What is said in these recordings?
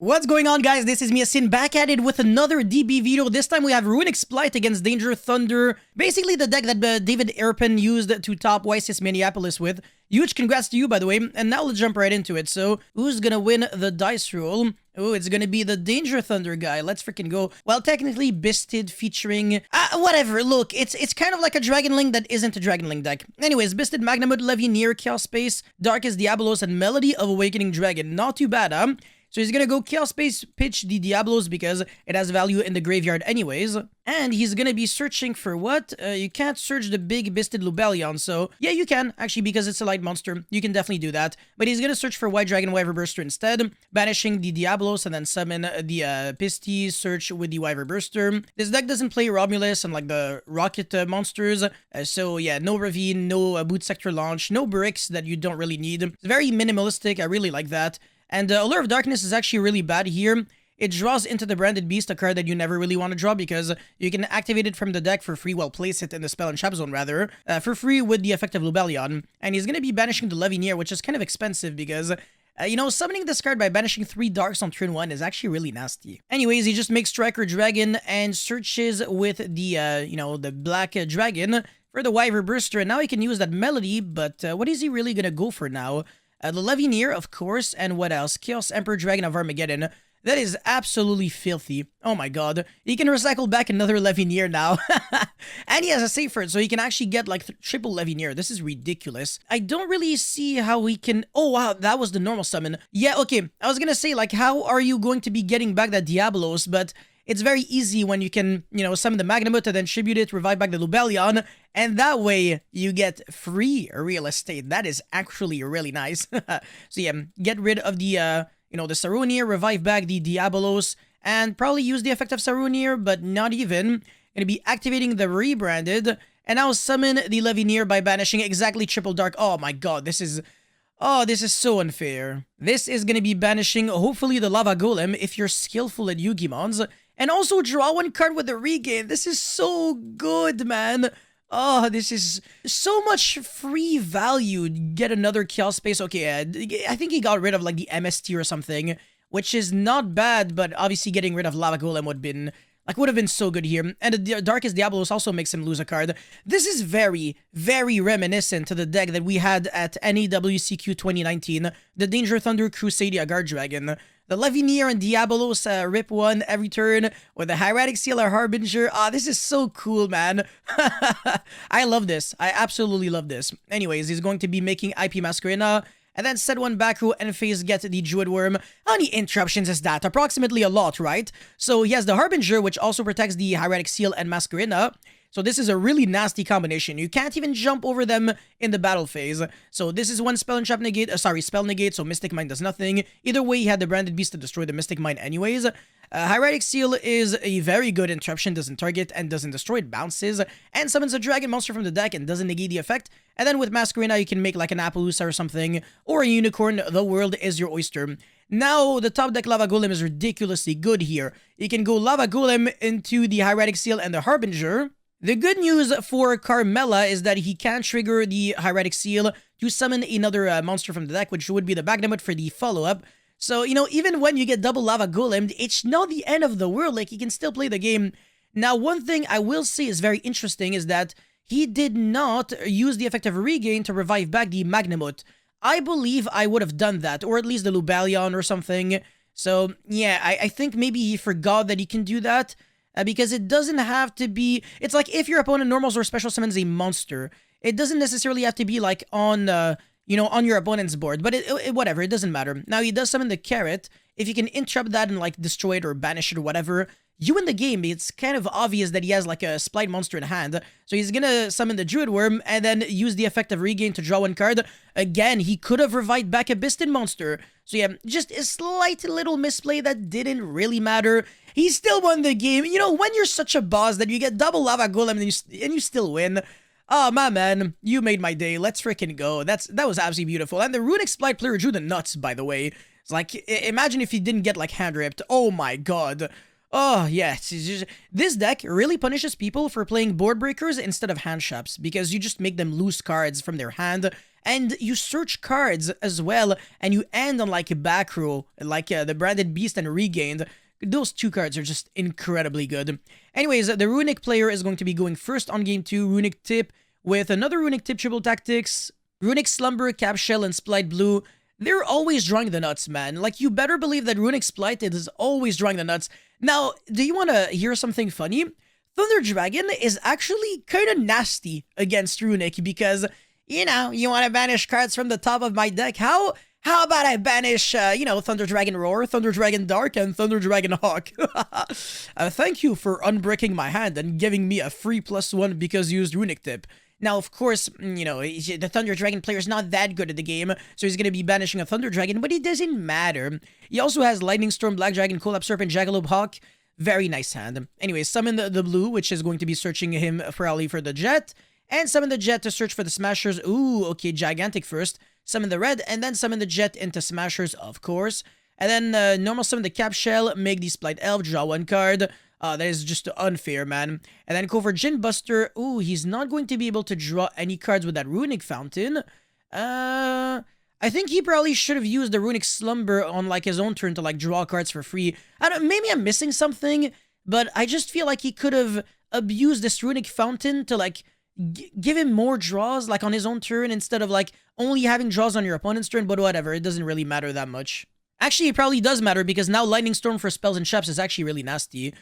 What's going on, guys? This is me, Yasin, back at it with another DB video. This time we have RUNICK SPRIGHT against Danger Thunder. Basically the deck that David Erpen used to top BYSSTED Minneapolis with. Huge congrats to you, by the way. And now let's jump right into it. So, who's gonna win the dice roll? Oh, it's gonna be the Danger Thunder guy. Let's freaking go. Well, technically, BYSSTED featuring... whatever. Look, it's kind of like a Dragon Link that isn't a Dragon Link deck. Anyways, BYSSTED, Magnamut, Levineer, Chaos Space, Darkest Diablos, and Melody of Awakening Dragon. Not too bad, huh? So he's gonna go Chaos Space, pitch the Diablos because it has value in the graveyard anyways. And he's gonna be searching for what? You can't search the big BYSSTED Lubellion, so yeah, you can, actually, because it's a light monster. You can definitely do that. But he's gonna search for White Dragon Wyver Burster instead, banishing the Diablos and then summon the Pisty, search with the Wyver Burster. This deck doesn't play Romulus and like the Rocket monsters, so yeah, no Ravine, no Boot Sector Launch, no bricks that you don't really need. It's very minimalistic, I really like that. And Allure of Darkness is actually really bad here. It draws into the Branded Beast, a card that you never really want to draw because you can activate it from the deck for free, well, place it in the spell and trap zone rather, for free with the effect of Lubellion. And he's going to be banishing the Levineer, which is kind of expensive because... you know, summoning this card by banishing 3 Darks on turn 1 is actually really nasty. Anyways, he just makes Striker Dragon and searches with the, you know, the Black Dragon for the Wyver Burster. And now he can use that Melody, but what is he really going to go for now? The Levineer, of course, and what else? Chaos Emperor Dragon of Armageddon. That is absolutely filthy. Oh my god. He can recycle back another Levineer now. And he has a safe word, so he can actually get like triple Levineer. This is ridiculous. I don't really see how he can... Oh wow, that was the normal summon. Yeah, okay. I was gonna say, like, how are you going to be getting back that Diablos? But it's very easy when you can, you know, summon the Magnamut and then tribute it, revive back the Lubellion, and that way you get free real estate. That is actually really nice. So yeah, get rid of the, you know, the Sarunier, revive back the Diabolos, and probably use the effect of Sarunier, but not even. Gonna be activating the Rebranded, and now summon the Levineer by banishing exactly triple dark. Oh my god, this is... Oh, this is so unfair. This is gonna be banishing, hopefully, the Lava Golem if you're skillful at Yugimons. And also draw 1 card with the regain. This is so good, man. Oh, this is so much free value. Get another Chaos Space. Okay, I think he got rid of like the MST or something, which is not bad, but obviously getting rid of Lava Golem would have been so good here. And the Darkest Diablos also makes him lose a card. This is very, very reminiscent to the deck that we had at NEWCQ 2019, the Danger Thunder Crusadia Guard Dragon. The Levineer and Diabolos rip 1 every turn with the Hieratic Seal or Harbinger. Ah, this is so cool, man. I love this. I absolutely love this. Anyways, he's going to be making IP Masquerena, and then set 1 back row and phase get the Druid Worm. How many interruptions is that? Approximately a lot, right? So he has the Harbinger, which also protects the Hieratic Seal and Masquerena. So this is a really nasty combination. You can't even jump over them in the battle phase. So this is 1 spell and trap negate, spell negate, so Mystic Mine does nothing. Either way, he had the Branded Beast to destroy the Mystic Mine anyways. Hieratic Seal is a very good interruption, doesn't target and doesn't destroy, it bounces, and summons a dragon monster from the deck and doesn't negate the effect. And then with Masquerena, you can make like an Appaloosa or something, or a Unicorn, the world is your oyster. Now, the top deck Lava Golem is ridiculously good here. You can go Lava Golem into the Hieratic Seal and the Harbinger. The good news for Carmela is that he can trigger the Hieratic Seal to summon another monster from the deck, which would be the Magnamut for the follow-up. So, you know, even when you get double Lava Golem, it's not the end of the world, like, he can still play the game. Now, one thing I will say is very interesting is that he did not use the effect of Regain to revive back the Magnamut. I believe I would have done that, or at least the Lubellion or something. So, yeah, I think maybe he forgot that he can do that. Because it doesn't have to be... It's like if your opponent normals or special summons a monster, it doesn't necessarily have to be like on, you know, on your opponent's board. But whatever, it doesn't matter. Now, he does summon the Carrot. If you can interrupt that and like destroy it or banish it or whatever, you win the game. It's kind of obvious that he has like a Splight monster in hand. So he's gonna summon the Druid Worm and then use the effect of Regain to draw 1 card. Again, he could have revived back a BYSSTED monster. So yeah, just a slight little misplay that didn't really matter. He still won the game. You know, when you're such a boss that you get double Lava Golem and you still win. Oh, my man, you made my day. Let's freaking go. That was absolutely beautiful. And the RUNICK SPRIGHT player drew the nuts, by the way. It's like, imagine if he didn't get like hand ripped. Oh my god. Oh, yes. This deck really punishes people for playing board breakers instead of hand traps because you just make them lose cards from their hand and you search cards as well, and you end on like a back row, like the Branded Beast and Regained. Those two cards are just incredibly good. Anyways, the Runic player is going to be going first on game 2, Runic Tip, with another Runic Tip Triple Tactics, Runic Slumber, Cap Shell, and Splight Blue. They're always drawing the nuts, man. Like, you better believe that Runic SPRIGHT is always drawing the nuts. Now, do you want to hear something funny? Thunder Dragon is actually kind of nasty against Runic because, you know, you want to banish cards from the top of my deck. How about I banish, you know, Thunder Dragon Roar, Thunder Dragon Dark, and Thunder Dragon Hawk? Thank you for unbricking my hand and giving me a free +1 because you used Runic Tip. Now, of course, you know, the Thunder Dragon player is not that good at the game, so he's going to be banishing a Thunder Dragon, but it doesn't matter. He also has Lightning Storm, Black Dragon, Collapse Serpent, Jackalope, Hawk. Very nice hand. Anyway, summon the blue, which is going to be searching him probably for the Jet, and summon the Jet to search for the Smashers. Ooh, okay, Gigantic first. Summon the red, and then summon the Jet into Smashers, of course. And then normal summon the Cap Shell, make the Splight Elf, draw 1 card. That is just unfair, man. And then go for Djinn Buster. Ooh, he's not going to be able to draw any cards with that Runic Fountain. I think he probably should have used the Runic Slumber on, like, his own turn to, like, draw cards for free. I don't, maybe I'm missing something, but I just feel like he could have abused this Runic Fountain to, like, give him more draws, like, on his own turn instead of, like, only having draws on your opponent's turn, but whatever. It doesn't really matter that much. Actually, it probably does matter because now Lightning Storm for spells and traps is actually really nasty.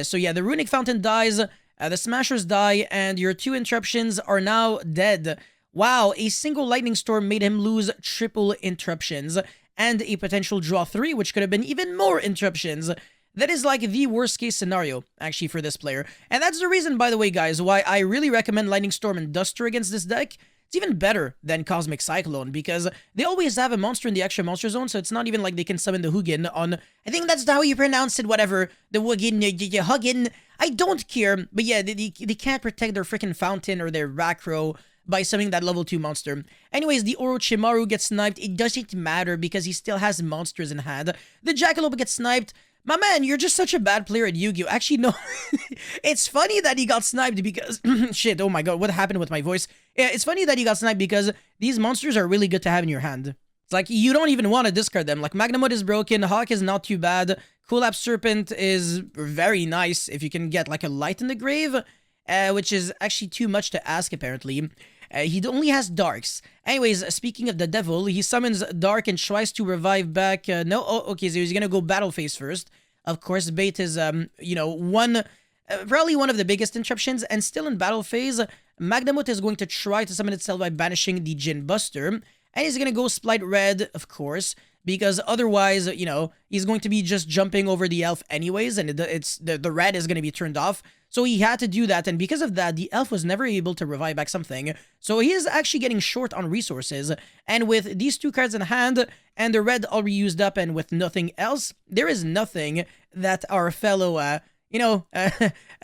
So yeah, the Runic Fountain dies, the Smashers die, and your 2 interruptions are now dead. Wow, a single Lightning Storm made him lose triple interruptions, and a potential draw 3, which could have been even more interruptions. That is like the worst case scenario, actually, for this player. And that's the reason, by the way, guys, why I really recommend Lightning Storm and Duster against this deck. It's even better than Cosmic Cyclone because they always have a monster in the extra monster zone, so it's not even like they can summon the Hugin on, I think that's how you pronounce it, whatever, the Hugin. I don't care, but yeah, they can't protect their freaking Fountain or their Rakro by summoning that level 2 monster. Anyways, the Orochimaru gets sniped. It doesn't matter because he still has monsters in hand. The Jackalope gets sniped. My man, you're just such a bad player at Yu-Gi-Oh! Actually, no. It's funny that he got sniped because... Shit, oh my god, what happened with my voice? Yeah, it's funny that he got sniped because these monsters are really good to have in your hand. It's like, you don't even want to discard them. Like, Magnamut is broken, Hawk is not too bad, Collapse Serpent is very nice if you can get, like, a Light in the Grave, which is actually too much to ask, apparently. He only has Darks. Anyways, speaking of the devil, he summons Dark and tries to revive back... okay, so he's gonna go Battle Phase first. Of course, Bait is, you know, probably one of the biggest interruptions, and still in Battle Phase, Magnamut is going to try to summon itself by banishing the Djinn Buster, and he's gonna go Splight Red, of course, because otherwise, you know, he's going to be just jumping over the elf anyways, and the red is gonna be turned off. So he had to do that, and because of that, the elf was never able to revive back something. So he is actually getting short on resources, and with these 2 cards in hand, and the red already used up, and with nothing else, there is nothing that our fellow, you know,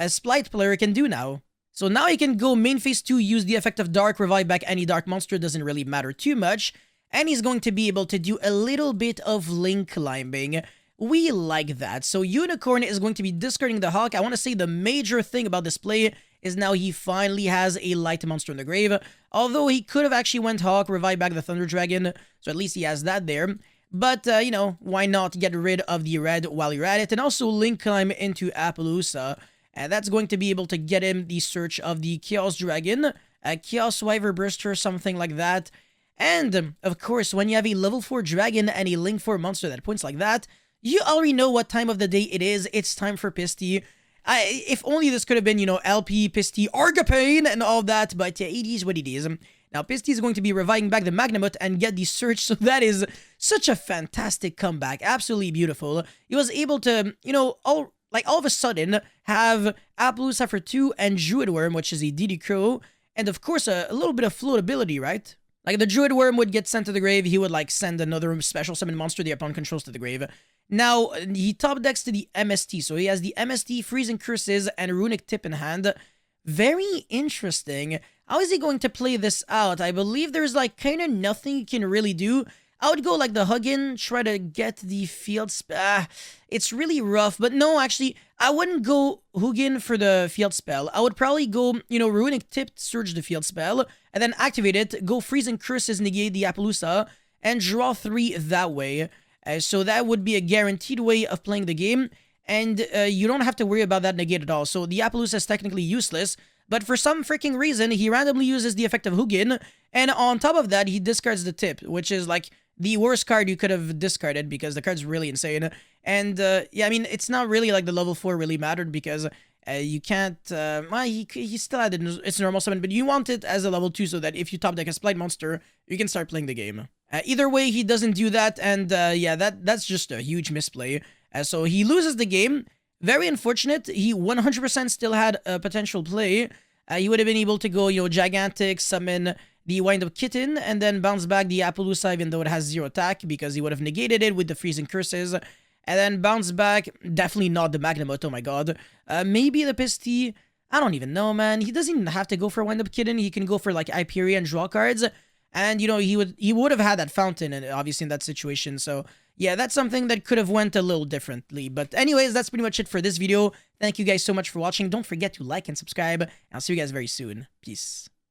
Splight player can do now. So now he can go main phase 2, use the effect of Dark, revive back any Dark monster, doesn't really matter too much, and he's going to be able to do a little bit of link climbing. We like that. So Unicorn is going to be discarding the Hawk. I want to say the major thing about this play is now he finally has a light monster in the grave. Although he could have actually went Hawk, revive back the Thunder Dragon. So at least he has that there. But, you know, why not get rid of the red while you're at it? And also link climb into Appaloosa. And that's going to be able to get him the search of the Chaos Dragon. A Chaos Wyver Burster, something like that. And, of course, when you have a level 4 dragon and a link 4 monster that points like that, you already know what time of the day it is. It's time for Pisty. If only this could have been, you know, LP, Pisty, Argapane, and all that, but it is what it is. Now, Pisty is going to be reviving back the Magnamut and get the search, so that is such a fantastic comeback. Absolutely beautiful. He was able to, you know, all of a sudden, have Appaloosa for 2 and Druid Worm, which is a DD Crow, and of course, a little bit of floatability, right? Like, the Druid Worm would get sent to the grave, he would, like, send another special summon monster the opponent controls to the grave. Now, he top decks to the MST, so he has the MST, Freezing Curses, and Runic Tip in hand. Very interesting. How is he going to play this out? I believe there's, like, kind of nothing he can really do. I would go like the Hugin, try to get the field spell. It's really rough, but no, actually, I wouldn't go Hugin for the field spell. I would probably go, Runic Tip, Surge the field spell, and then activate it, go Freezing Curses, negate the Appaloosa, and draw 3 that way. So that would be a guaranteed way of playing the game, and you don't have to worry about that negate at all. So the Appaloosa is technically useless, but for some freaking reason, he randomly uses the effect of Hugin, and on top of that, he discards the Tip, which is like the worst card you could have discarded because the card's really insane. And yeah, I mean, it's not really like the level 4 really mattered because you can't, well, he still had its normal summon, but you want it as a level 2 so that if you top deck a Splight monster, you can start playing the game. Either way, he doesn't do that, and yeah, that's just a huge misplay. So he loses the game. Very unfortunate. He 100% still had a potential play. He would have been able to go, Gigantic, summon the Wind-Up Kitten, and then bounce back the Appaloosa even though it has 0 attack, because he would have negated it with the Freezing Curses. And then bounce back, definitely not the Magnemite, oh my god. Maybe the Pisty, I don't even know, man. He doesn't even have to go for Wind-Up Kitten. He can go for, like, Hyperia and draw cards. And, he would have had that Fountain, and obviously in that situation, so yeah, that's something that could have went a little differently. But anyways, that's pretty much it for this video. Thank you guys so much for watching. Don't forget to like and subscribe. I'll see you guys very soon. Peace.